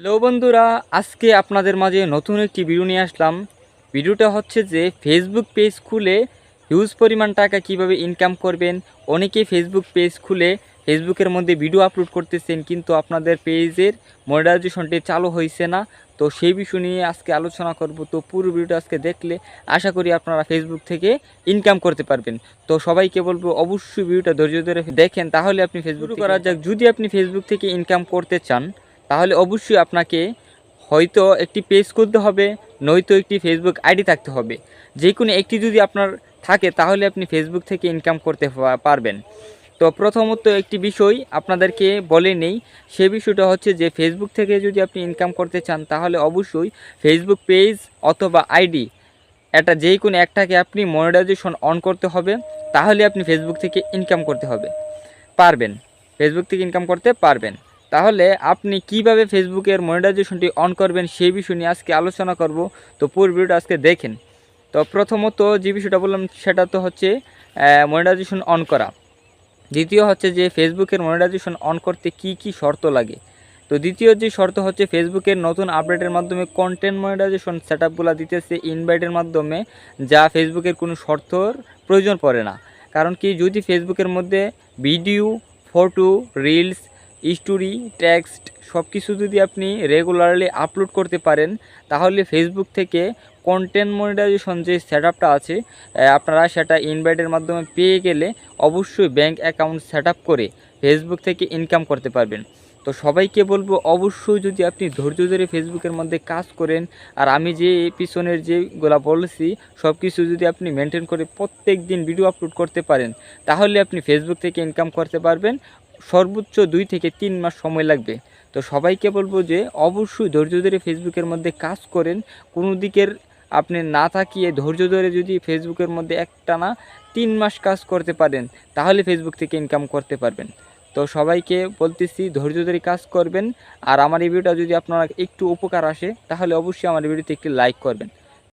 Hello বন্ধুরা, আজকে আপনাদের মাঝে নতুন একটি ভিডিও নিয়ে আসলাম। ভিডিওটা হচ্ছে যে ফেসবুক পেজ খুলে হিউজ পরিমাণ টাকা কিভাবে ইনকাম করবেন। অনেকেই ফেসবুক পেজ খুলে ফেসবুকের মধ্যে ভিডিও আপলোড করতেছেন, কিন্তু আপনাদের পেজের মনিটাইজেশনটি চালু হয়েছে না। তো সেই বিষয় নিয়ে আজকে আলোচনা করব। তো পুরো ভিডিওটা আজকে দেখলে আশা করি আপনারা ফেসবুক থেকে ইনকাম করতে পারবেন। তো সবাইকে বলবো অবশ্যই ভিডিওটা ধৈর্য ধরে দেখেন, তাহলে আপনি ফেসবুক করা যাক। যদি আপনি ফেসবুক থেকে ইনকাম করতে চান তাহলে অবশ্যই আপনাকে হয়তো একটি পেজ খুলতে হবে, নয়তো একটি ফেসবুক আইডি থাকতে হবে। যে কোনো একটি যদি আপনার থাকে তাহলে আপনি ফেসবুক থেকে ইনকাম করতে পারবেন। তো প্রথমত একটি বিষয় আপনাদেরকে বলে নেই, সে বিষয়টা হচ্ছে যে ফেসবুক থেকে যদি আপনি ইনকাম করতে চান তাহলে অবশ্যই ফেসবুক পেজ অথবা আইডি এটা যেই কোনো একটাকে আপনি মনিটাইজেশন অন করতে হবে, তাহলে আপনি ফেসবুক থেকে ইনকাম করতে পারবেন। ফেসবুক থেকে ইনকাম করতে পারবেন। তাহলে আপনি কিভাবে ফেসবুকের মনিটাইজেশনটি অন করবেন সেই বিষয় নিয়ে আজকে আলোচনা করব। তো পুরো ভিডিওটা আজকে দেখেন। তো প্রথমত যে বিষয়টা বললাম সেটা তো হচ্ছে মনিটাইজেশন অন করা। দ্বিতীয় হচ্ছে যে ফেসবুকের মনিটাইজেশন অন করতে কি কি শর্ত লাগে। তো দ্বিতীয় যে শর্ত হচ্ছে ফেসবুকের নতুন আপডেটের মাধ্যমে কন্টেন্ট মনিটাইজেশন সেটআপগুলো দিতেছে ইনভাইটের মাধ্যমে, যা ফেসবুকের কোনো শর্তর প্রয়োজন পড়ে না। কারণ কি, যদি ফেসবুকের মধ্যে video, photo, reels, story, text সব কিছু যদি আপনি রেগুলারলি আপলোড করতে পারেন, তাহলে ফেসবুক থেকে কন্টেন্ট মনিটাইজেশন যে সেটআপটা আছে আপনারা সেটা ইনভাইটের মাধ্যমে পেয়ে গেলে অবশ্যই ব্যাংক অ্যাকাউন্ট সেটআপ করে ফেসবুক থেকে ইনকাম করতে পারবেন। তো সবাইকে বলবো অবশ্যই যদি আপনি ধৈর্য ধরে ফেসবুকের মধ্যে কাজ করেন, আর আমি যে পিছনের যেগুলো বলেছি সব কিছু যদি আপনি মেনটেন করে প্রত্যেক দিন ভিডিও আপলোড করতে পারেন, তাহলে আপনি ফেসবুক থেকে ইনকাম করতে পারবেন। সর্বোচ্চ 2 থেকে 3 মাস সময় লাগবে। তো সবাইকে বলবো যে অবশ্যই ধৈর্য ধরে ফেসবুকের মধ্যে কাজ করেন। কোনো দিকের আপনি না তাকিয়ে ধৈর্য ধরে যদি ফেসবুকের মধ্যে একটানা 3 মাস কাজ করতে পারেন, তাহলে ফেসবুক থেকে ইনকাম করতে পারবেন। তো সবাইকে বলতেছি ধৈর্য ধরে কাজ করবেন। আর আমার এই ভিডিওটা যদি আপনারা একটু উপকার আসে তাহলে অবশ্যই আমার ভিডিওতে একটি লাইক করবেন।